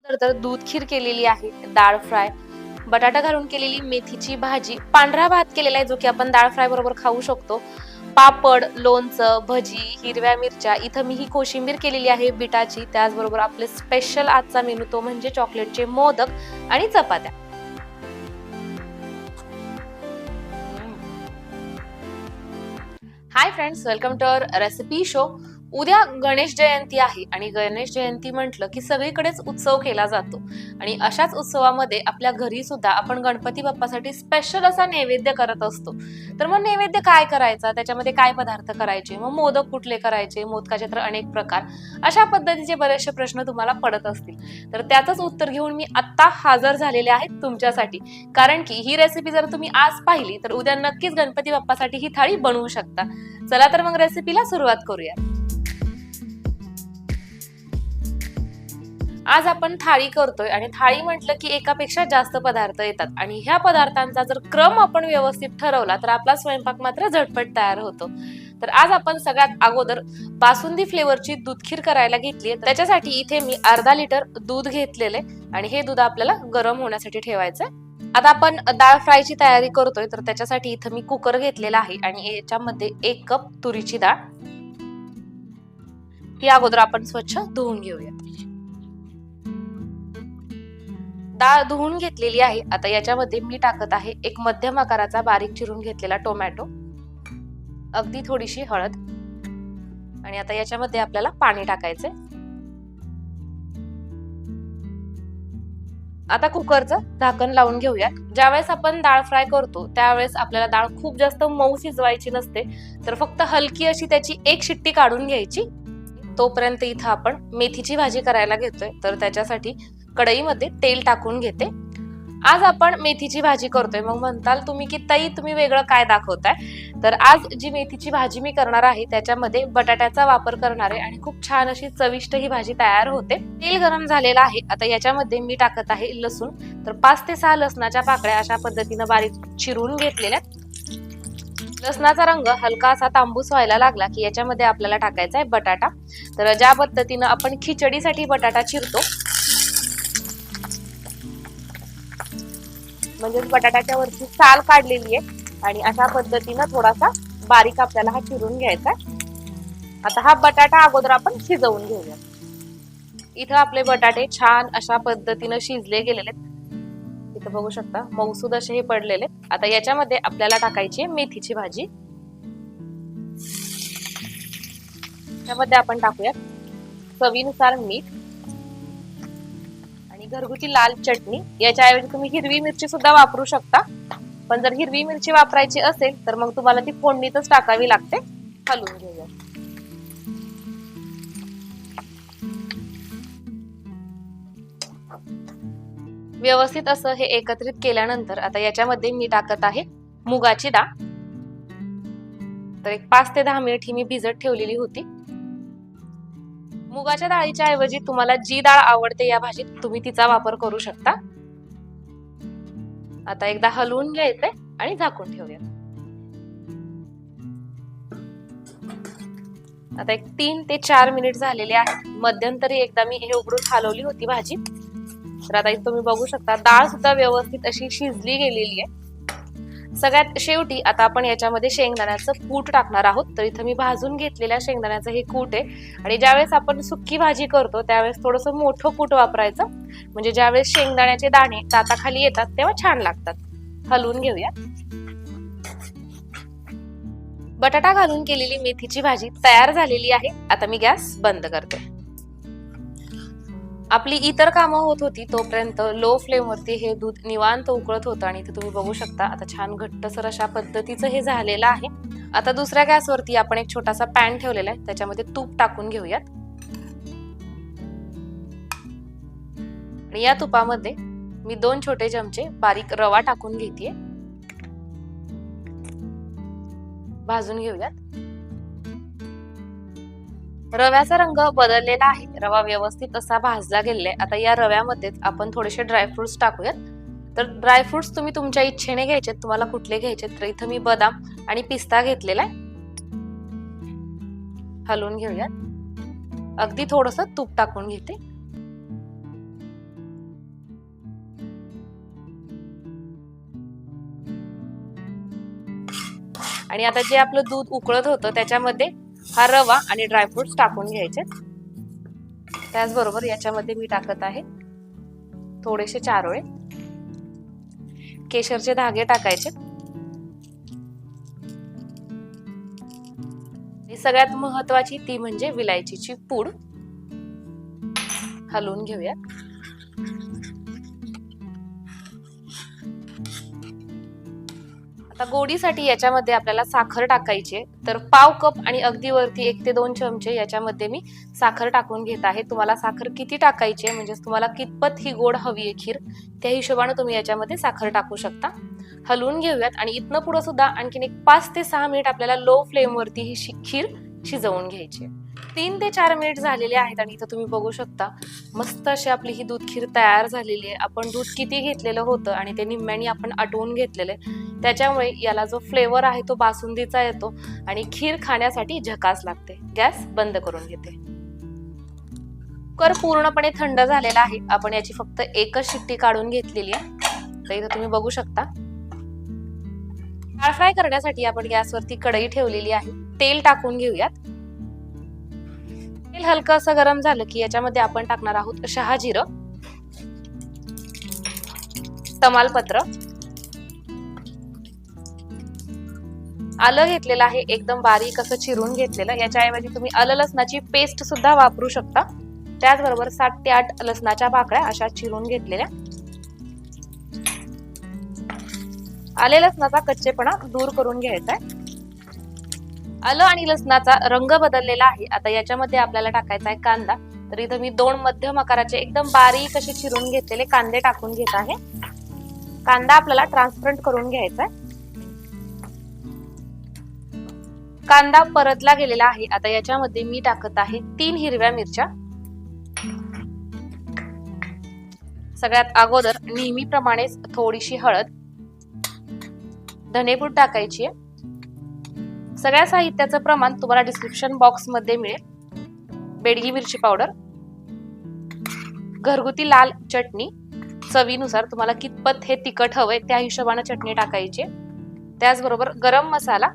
तर दूध खीर केलेली आहे, डाळ फ्राय, बटाटा घालून केलेली मेथीची भाजी, पांढरा भात केलेला आहे जो की आपण डाळ फ्राय बरोबर खाऊ शकतो, पापड, लोणचं, भजी, हिरव्या मिरच्या, इथं मी ही कोशिंबीर केलेली आहे बीटाची. त्याचबरोबर आपले स्पेशल आजचा मेनू तो म्हणजे चॉकलेटचे मोदक आणि चपात्या. Hi friends, welcome to our recipe show. उद्या गणेश जयंती आहे आणि गणेश जयंती म्हटलं की सगळीकडेच उत्सव केला जातो आणि अशाच उत्सवामध्ये आपल्या घरी सुद्धा आपण गणपती बाप्पासाठी स्पेशल असा नैवेद्य करत असतो. तर मग नैवेद्य काय करायचा, त्याच्यामध्ये काय पदार्थ करायचे, मग मोदक कुठले करायचे, मोदकाचे तर अनेक प्रकार, अशा पद्धतीचे बरेचसे प्रश्न तुम्हाला पडत असतील. तर त्याचंच उत्तर घेऊन मी आत्ता हजर झालेले आहे तुमच्यासाठी. कारण की ही रेसिपी जर तुम्ही आज पाहिली तर उद्या नक्कीच गणपती बाप्पासाठी ही थाळी बनवू शकता. चला तर मग रेसिपीला सुरुवात करूया. आज आपण थाळी करतोय आणि थाळी म्हटलं की एकापेक्षा जास्त पदार्थ येतात आणि ह्या पदार्थांचा जर क्रम आपण व्यवस्थित ठरवला तर आपला स्वयंपाक मात्र झटपट तयार होतो. तर आज आपण सगळ्यात अगोदर बासुंदी फ्लेवरची दूध खीर करायला घेतली. त्याच्यासाठी इथे मी अर्धा लिटर दूध घेतलेले आणि हे दूध आपल्याला गरम होण्यासाठी ठेवायचंय. आता आपण डाळ फ्रायची तयारी करतोय तर त्याच्यासाठी इथं मी कुकर घेतलेला आहे आणि याच्यामध्ये 1 कप तुरीची डाळ ही अगोदर आपण स्वच्छ धुवून घेऊया. डाळ धुवून घेतलेली आहे. आता याच्यामध्ये मी टाकत आहे एक मध्यम आकाराचा बारीक चिरून घेतलेला टोमॅटो, अगदी थोडीशी हळद आणि आता याच्यामध्ये आपल्याला पाणी टाकायचंय. आता कुकरचं झाकण लावून घेऊया. ज्यावेळेस आपण डाळ फ्राय करतो त्यावेळेस आपल्याला डाळ खूप जास्त मऊ शिजवायची नसते, तर फक्त हलकी अशी त्याची एक शिट्टी काढून घ्यायची. तोपर्यंत इथं आपण मेथीची भाजी करायला घेतोय. तर त्याच्यासाठी कढईमध्ये तेल टाकून घेते. आज आपण मेथीची भाजी करतोय. मग म्हणताल तुम्ही की ताई तुम्ही वेगळं काय दाखवताय, तर आज जी मेथीची भाजी मी करणार आहे त्याच्यामध्ये बटाट्याचा वापर करणार आहे आणि खूप छान अशी चविष्ट ही भाजी तयार होते. तेल गरम झालेलं आहे. आता याच्यामध्ये मी टाकत आहे लसूण. तर 5 ते 6 लसणाच्या पाकळ्या अशा पद्धतीनं बारीक चिरून घेतलेल्या. लसणाचा रंग हलका असा तांबूस व्हायला लागला की याच्यामध्ये आपल्याला टाकायचा आहे बटाटा. तर ज्या पद्धतीनं आपण खिचडीसाठी बटाटा चिरतो म्हणजे बटाट्याच्या वरची साल काढलेली आहे आणि अशा पद्धतीनं थोडासा बारीक आपल्याला हा चिरून घ्यायचा. आता हा बटाटा अगोदर आपण शिजवून घेऊया. इथं आपले बटाटे छान अशा पद्धतीनं शिजले गेलेले. इथं बघू शकता मऊसूद असे हे पडलेले. आता याच्यामध्ये आपल्याला टाकायची मेथीची भाजी. त्यामध्ये आपण टाकूया चवीनुसार मीठ आणि घरगुती लाल चटणी. याच्याऐवजी तुम्ही हिरवी मिरची सुद्धा वापरू शकता, पण जर हिरवी मिरची वापरायची असेल तर मग तुम्हाला ती फोडणीतच टाकावी लागते. हलवून घेऊया. व्यवस्थित असं हे एकत्रित केल्यानंतर आता याच्यामध्ये मी टाकत आहे मुगाची डाळ. तर एक 5 ते 10 मिनिट ही मी भिजत ठेवलेली होती. मुगाच्या डाळीच्या ऐवजी तुम्हाला जी डाळ आवडते या भाजीत तुम्ही तिचा वापर करू शकता. आता एकदा हलवून घ्यायचंय आणि झाकून ठेवूया. आता एक 3 ते 4 मिनिट झालेले आहेत. मध्यंतरी एकदा मी हे उघडून हलवली होती भाजी. तर आता इथे तुम्ही बघू शकता डाळ सुद्धा व्यवस्थित अशी शिजली गेलेली आहे. सगळ्यात शेवटी आता आपण याच्यामध्ये शेंगदाण्याचं कूट टाकणार आहोत. तर इथं मी भाजून घेतलेल्या शेंगदाण्याचं हे कूट आहे आणि ज्यावेळेस आपण सुक्की भाजी करतो त्यावेळेस थोडंसं मोठं कूट वापरायचं, म्हणजे ज्यावेळेस शेंगदाण्याचे दाणे दाताखाली येतात तेव्हा छान लागतात. हलवून घेऊया. बटाटा घालून केलेली मेथीची भाजी तयार झालेली आहे. आता मी गॅस बंद करते. आपली इतर कामं होत होती तोपर्यंत लो फ्लेम वरती हे दूध निवांत उकळत होतं आणि इथे तुम्ही बघू शकता आता छान घट्टसर अशा पद्धतीचं हे झालेलं आहे. आता दुसऱ्या गॅसवरती आपण एक छोटासा पॅन ठेवलेला आहे. त्याच्यामध्ये तूप टाकून घेऊयात आणि या तुपामध्ये मी 2 छोटे चमचे बारीक रवा टाकून घेतेय. भाजून घेऊयात. रव्याचा रंग बदललेला आहे. रवा व्यवस्थित असा भाजला गेलेला आहे. आता या रव्यामध्येच आपण थोडेसे ड्रायफ्रुट्स टाकूयात. तर ड्रायफ्रुट्स तुम्ही तुमच्या इच्छेने घ्यायचे, तुम्हाला कुठले घ्यायचे. तर इथं मी बदाम आणि पिस्ता घेतलेला आहे. हलवून घेऊयात. अगदी थोडंसं तूप टाकून घेते. आणि आता जे आपलं दूध उकळत होतं त्याच्यामध्ये हा रवा आणि ड्रायफ्रुट्स टाकून घ्यायचे. त्याचबरोबर याच्यामध्ये मी टाकत आहे थोडेसे चारोळे, केशरचे धागे टाकायचे. सगळ्यात महत्वाची ती म्हणजे विलायचीची पूड. हलवून घेऊया. आता गोडीसाठी याच्यामध्ये आपल्याला साखर टाकायची, तर पाव कप आणि अगदी वरती 1 ते 2 चमचे याच्यामध्ये मी साखर टाकून घेत आहे. तुम्हाला साखर किती टाकायची म्हणजे तुम्हाला कितपत ही गोड हवी आहे खीर, त्या हिशोबाने तुम्ही याच्यामध्ये साखर टाकू शकता. हलवून घेऊयात आणि इथनं पुढे सुद्धा आणखीन एक 5 ते 6 मिनिट आपल्याला लो फ्लेम वरती ही खीर शिजवून घ्यायची. 3 ते 4 मिनिट झालेले आहेत आणि इथं तुम्ही बघू शकता मस्त अशी आपली ही दूध खीर तयार झालेली आहे. आपण दूध किती घेतलेलं होतं आणि ते निम्म्याने आपण आटवून घेतलेलं आहे, त्याच्यामुळे याला जो फ्लेवर आहे तो बासुंदीचा येतो आणि खीर खाण्यासाठी झकास लागते. गॅस बंद करून घेते. कुकर पूर्णपणे थंड झालेला आहे. आपण याची फक्त एकच शिट्टी काढून घेतलेली आहे. तर इथं तुम्ही बघू शकता. डाळ फ्राय करण्यासाठी आपण गॅसवरती कढई ठेवलेली आहे. तेल टाकून घेऊयात. तेल हलकं असं गरम झालं की याच्यामध्ये आपण टाकणार आहोत शहाजिरं, तमालपत्र, आलं घेतलेलं आहे एकदम बारीक असं चिरून घेतलेलं. याच्याऐवजी तुम्ही आलं लसणाची पेस्ट सुद्धा वापरू शकता. त्याचबरोबर 7 ते 8 लसणाच्या पाकळ्या अशा चिरून घेतलेल्या. आले लसणाचा कच्चेपणा दूर करून घ्यायचा आहे. आलं आणि लसणाचा रंग बदललेला आहे. आता याच्यामध्ये आपल्याला टाकायचा आहे कांदा. तर इथं मी 2 मध्यम आकाराचे एकदम बारीक असे चिरून घेतलेले कांदे टाकून घेत आहे. कांदा आपल्याला ट्रान्सपरंट करून घ्यायचा आहे. कांदा परतला गेलेला आहे. आता याच्यामध्ये मी टाकत आहे 3 हिरव्या मिरच्या. सगळ्यात अगोदर नेहमीप्रमाणेच थोडीशी हळद, धनेपूड टाकायची आहे. सगळ्या साहित्याचं प्रमाण तुम्हाला डिस्क्रिप्शन बॉक्स मध्ये मिळेल. बेडगी मिरची पावडर, घरगुती लाल चटणी, चवीनुसार तुम्हाला कितपत हे तिखट हवंय त्या हिशोबाने चटणी टाकायची. त्याचबरोबर गरम मसाला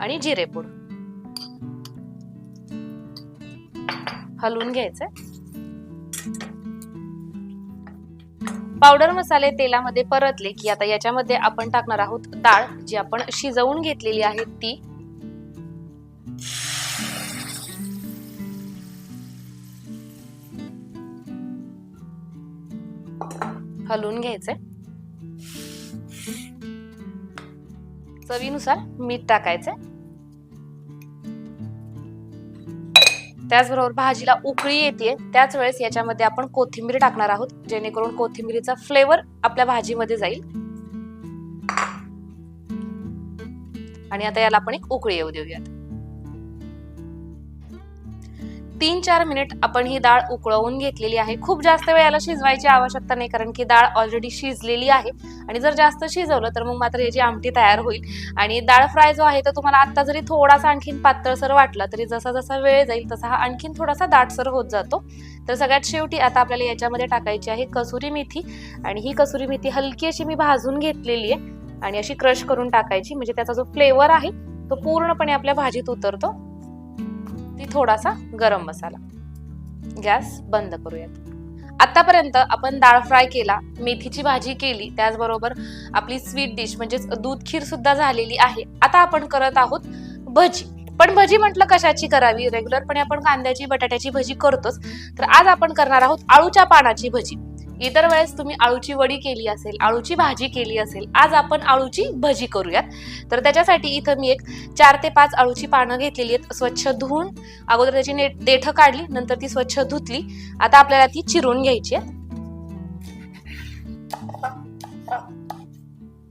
आणि जिरेपूड हलवून घ्यायचंय. पावडर मसाले तेलामध्ये परतले की आता याच्यामध्ये आपण टाकणार आहोत डाळ जी आपण शिजवून घेतलेली आहे ती. हलवून घ्यायचंय. चवीनुसार मीठ टाकायचंय. त्याचबरोबर भाजीला उकळी येते त्याच वेळेस याच्यामध्ये आपण कोथिंबीर टाकणार आहोत, जेणेकरून कोथिंबीरीचा फ्लेवर आपल्या भाजीमध्ये जाईल. आणि आता याला आपण एक उकळी येऊ देऊयात. 3-4 मिनिट आपण ही डाळ उकळवून घेतलेली आहे. खूप जास्त वेळ याला शिजवायची आवश्यकता नाही, कारण की डाळ ऑलरेडी शिजलेली आहे. आणि जर जास्त शिजवलं तर मग मात्र याची आमटी तयार होईल. आणि डाळ फ्राय जो आहे तो तुम्हाला आता जरी थोडासा आणखीन पातळसर वाटला तरी जसा जसा वेळ जाईल तसा हा आणखीन थोडासा दाटसर होत जातो. तर सगळ्यात शेवटी आता आपल्याला याच्यामध्ये टाकायची आहे कसुरी मेथी. आणि ही कसुरी मेथी हलकी अशी मी भाजून घेतलेली आहे आणि अशी क्रश करून टाकायची, म्हणजे त्याचा जो फ्लेवर आहे तो पूर्णपणे आपल्या भाजीत उतरतो. थोडासा गरम मसाला. गॅस बंद करूयात. आतापर्यंत आपण डाळ फ्राय केला, मेथीची भाजी केली, त्याचबरोबर आपली स्वीट डिश म्हणजेच दूध खीर सुद्धा झालेली आहे. आता आपण करत आहोत भजी. पण भजी म्हटलं कशाची करावी, रेग्युलरपणे आपण कांद्याची बटाट्याची भजी करतोच, तर आज आपण करणार आहोत आळूच्या पानाची भजी. इतर वेळेस तुम्ही आळूची वडी केली असेल, आळूची भाजी केली असेल, आज आपण आळूची भजी करूयात. तर त्याच्यासाठी इथं मी एक 4 ते 5 आळूची पानं घेतलेली आहेत. स्वच्छ धुवून अगोदर त्याची देठं काढली, नंतर ती स्वच्छ धुतली. आता आपल्याला ती चिरून घ्यायची आहे.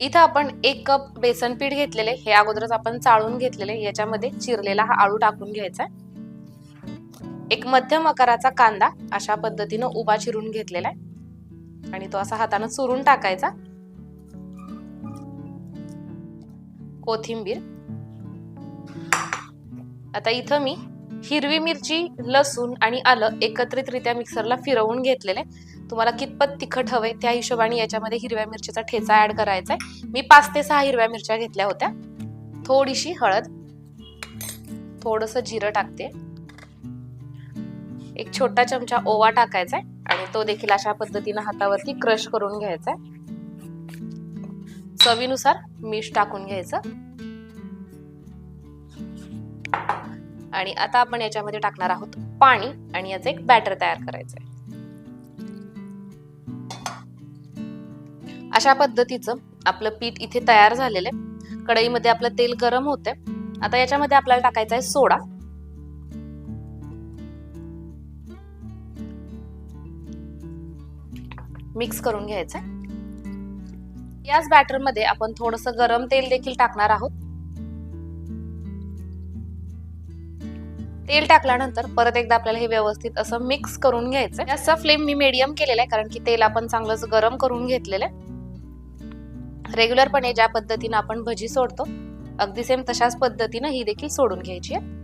इथं आपण 1 कप बेसन पीठ घेतलेले, हे अगोदरच आपण चाळून घेतलेले. याच्यामध्ये चिरलेला हा आळू टाकून घ्यायचा. एक मध्यम आकाराचा कांदा अशा पद्धतीनं उभा चिरून घेतलेला आहे आणि तो असा हाताने चुरून टाकायचा. कोथिंबीर. आता इथं मी हिरवी मिरची, लसूण आणि आलं एकत्रितरित्या मिक्सरला फिरवून घेतलेले. तुम्हाला कितपत तिखट हवंय त्या हिशोबाने याच्यामध्ये हिरव्या मिरचीचा ठेचा ऍड करायचा आहे. मी 5 ते 6 हिरव्या मिरच्या घेतल्या होत्या. थोडीशी हळद, थोडंसं जिरं टाकते, एक छोटा चमचा ओवा टाकायचा आहे आणि तो देखील अशा पद्धतीने हातावरती क्रश करून घ्यायचा आहे. चवीनुसार मीठ टाकून घ्यायचं आणि आता आपण याच्यामध्ये टाकणार आहोत पाणी आणि याचं एक बॅटर तयार करायचं आहे. अशा पद्धतीचं आपलं पीठ इथे तयार झालेलं आहे. कढईमध्ये आपलं तेल गरम होते. आता याच्यामध्ये आपल्याला टाकायचा आहे सोडा. मिक्स करून घ्यायचं. याच बॅटर मध्ये आपण थोडंसं गरम तेल देखील टाकणार आहोत. तेल टाकल्यानंतर परत एकदा आपल्याला हे व्यवस्थित असं मिक्स करून घ्यायचं. गॅसचा फ्लेम मी मीडियम केलेला आहे कारण की तेल आपण चांगलंच गरम करून घेतलेलं आहे. रेग्युलरपणे ज्या पद्धतीने आपण भजी सोडतो अगदी सेम तशाच पद्धतीने ही देखील सोडून घ्यायची आहे.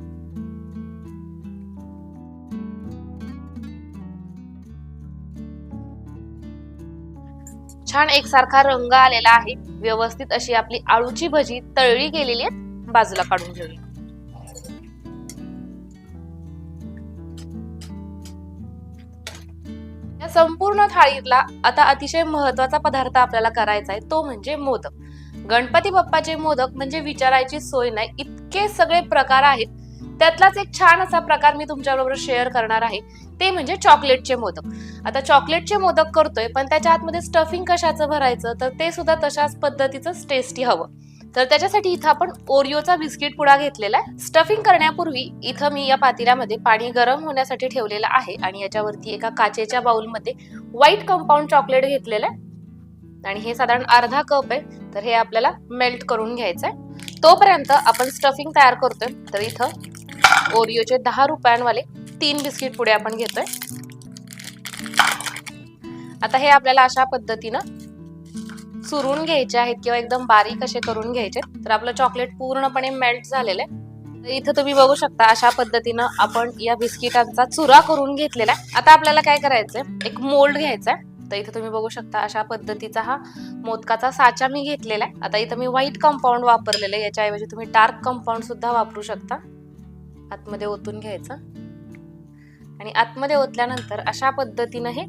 छान एकसारखा रंग आलेला आहे. व्यवस्थित अशी आपली आळूची भजी तळली गेलेली आहे. बाजूला काढून घेऊया. या संपूर्ण थाळीतला आता अतिशय महत्वाचा पदार्थ आपल्याला करायचा आहे तो म्हणजे मोदक. गणपती बाप्पाचे मोदक म्हणजे विचारायची सोय नाही, इतके सगळे प्रकार आहेत. त्यातलाच एक छान असा प्रकार मी तुमच्याबरोबर शेअर करणार आहे, ते म्हणजे चॉकलेटचे मोदक. आता चॉकलेटचे मोदक करतोय पण त्याच्या आतमध्ये स्टफिंग कशाचं भरायचं तर ते सुद्धा तशाच पद्धतीचं टेस्टी हवं. तर त्याच्यासाठी इथं आपण ओरिओचा बिस्किट पुडा घेतलेला आहे. स्टफिंग करण्यापूर्वी इथं मी या पातेल्यामध्ये पाणी गरम होण्यासाठी ठेवलेलं आहे आणि याच्यावरती एका काचेच्या बाउलमध्ये व्हाईट कंपाऊंड चॉकलेट घेतलेलं आहे आणि हे साधारण अर्धा कप आहे. तर हे आपल्याला मेल्ट करून घ्यायचंय. तोपर्यंत आपण स्टफिंग तयार करतोय. तर इथं ओरिओचे 10 रुपयांवाले 3 बिस्किट पुडे आपण घेतोय. आता हे आपल्याला अशा पद्धतीनं चुरून घ्यायचे आहेत किंवा एकदम बारीक असे करून घ्यायचे. तर आपलं चॉकलेट पूर्णपणे मेल्ट झालेलं आहे. इथं तुम्ही बघू शकता अशा पद्धतीनं आपण या बिस्किटांचा चुरा करून घेतलेला आहे. आता आपल्याला काय करायचंय, एक मोल्ड घ्यायचा आहे. तर इथं तुम्ही बघू शकता अशा पद्धतीचा हा मोदकाचा साचा मी घेतलेला आहे. आता इथं मी व्हाईट कंपाऊंड वापरलेलं आहे. याच्याऐवजी तुम्ही डार्क कंपाऊंड सुद्धा वापरू शकता. आतमध्ये ओतून घ्यायचं आणि आतमध्ये ओतल्यानंतर अशा पद्धतीनं हे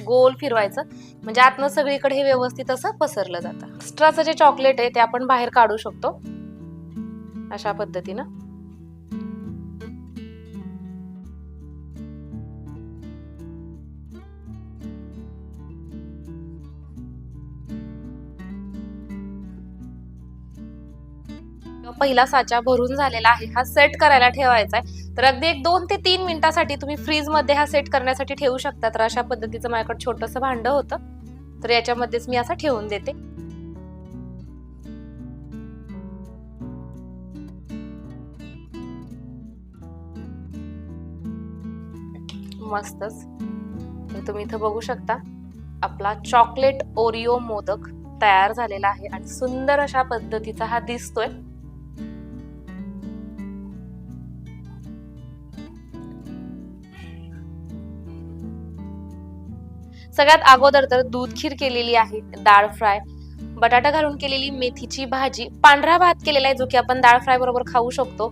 गोल फिरवायचं म्हणजे आतनं सगळीकडे हे व्यवस्थित असं पसरलं जातं. एक्स्ट्राचं जे चॉकलेट आहे ते आपण बाहेर काढू शकतो अशा पद्धतीनं. पहिला साचा भरून झालेला आहे. हा सेट करायला ठेवायचा आहे. तर अगदी एक 2 ते 3 मिनिटासाठी तुम्ही फ्रीज मध्ये हा सेट करण्यासाठी ठेवू शकता. तर अशा पद्धतीचं माझ्याकडे छोटंसं भांड होतं तर याच्यामध्येच मी असं ठेवून देते. मस्तच. तर तुम्ही इथं बघू शकता आपला चॉकलेट ओरिओ मोदक तयार झालेला आहे आणि सुंदर अशा पद्धतीचा हा दिसतोय. सगळ्यात अगोदर तर दूध खीर केलेली आहे, डाळ फ्राय, बटाटा घालून केलेली मेथीची भाजी, पांढरा भात केलेला आहे जो की आपण डाळ फ्राय बरोबर खाऊ शकतो,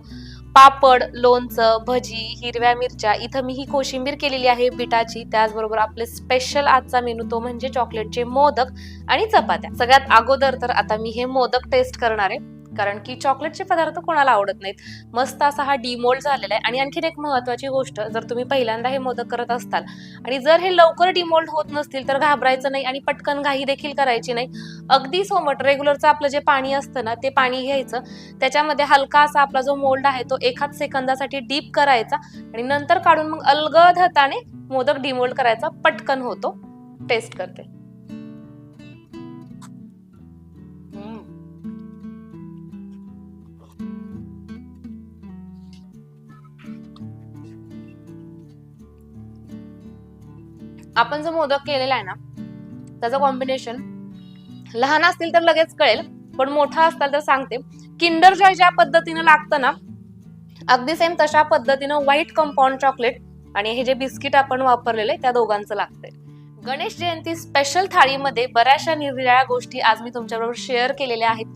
पापड, लोणचं, भजी, हिरव्या मिरच्या, इथं मी ही कोशिंबीर केलेली आहे बिटाची. त्याचबरोबर आपले स्पेशल आजचा मेनू तो म्हणजे चॉकलेटचे मोदक आणि चपात्या. सगळ्यात अगोदर तर आता मी हे मोदक टेस्ट करणार आहे कारण की चॉकलेटचे पदार्थ कोणाला आवडत नाहीत. मस्त असा हा डिमोल्ड झालेला आहे. आणि आणखीन एक महत्वाची गोष्ट, जर तुम्ही पहिल्यांदा हे मोदक करत असताल आणि जर हे लवकर डिमोल्ड होत नसतील तर घाबरायचं नाही आणि पटकन घाई देखील करायची नाही. अगदी सोमट रेग्युलरचं आपलं जे पाणी असतं ना ते पाणी घ्यायचं, त्याच्यामध्ये हलका असा आपला जो मोल्ड आहे तो 1 सेकंदासाठी डीप करायचा आणि नंतर काढून मग अलगद हाताने मोदक डिमोल्ड करायचा. पटकन होतो. टेस्ट करते. आपण जो मोदक केलेला आहे ना त्याचं कॉम्बिनेशन लहान असतील तर लगेच कळेल, पण मोठा असताल तर सांगते, किंडर जॉय ज्या पद्धतीने लागतं ना अगदी सेम तशा पद्धतीनं व्हाईट कंपाऊंड चॉकलेट आणि हे जे बिस्किट आपण वापरलेले त्या दोघांचं लागतंय. गणेश जयंती स्पेशल थाळीमध्ये बऱ्याचशा निरनिराळ्या गोष्टी आज मी तुमच्याबरोबर शेअर केलेल्या आहेत.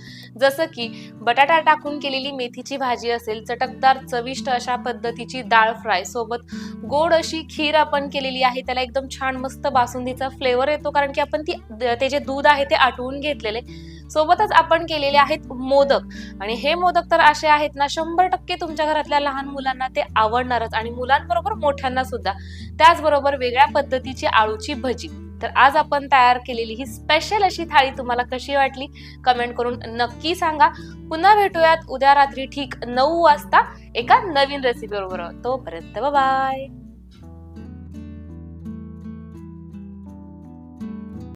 जसं की बटाटा टाकून केलेली मेथीची भाजी असेल, चटकदार चविष्ट अशा पद्धतीची डाळ फ्राय, सोबत गोड अशी खीर आपण केलेली आहे. त्याला एकदम छान मस्त बासुंदीचा फ्लेवर येतो, कारण की आपण ते जे दूध आहे ते आटवून घेतलेले. सोबतच आपण केलेले आहेत मोदक, आणि हे मोदक तर असे आहेत ना 100% तुमच्या घरातल्या लहान मुलांना ते आवडणारच, आणि मुलांबरोबर मोठ्यांना सुद्धा. त्याचबरोबर वेगळ्या पद्धतीची आळूची भजी. तर आज आपण तयार केलेली ही स्पेशल अशी थाळी तुम्हाला कशी वाटली कमेंट करून नक्की सांगा. पुन्हा भेटूयात उद्या रात्री ठीक 9 वाजता एका नवीन रेसिपी बरोबर. तोपर्यंत बाय.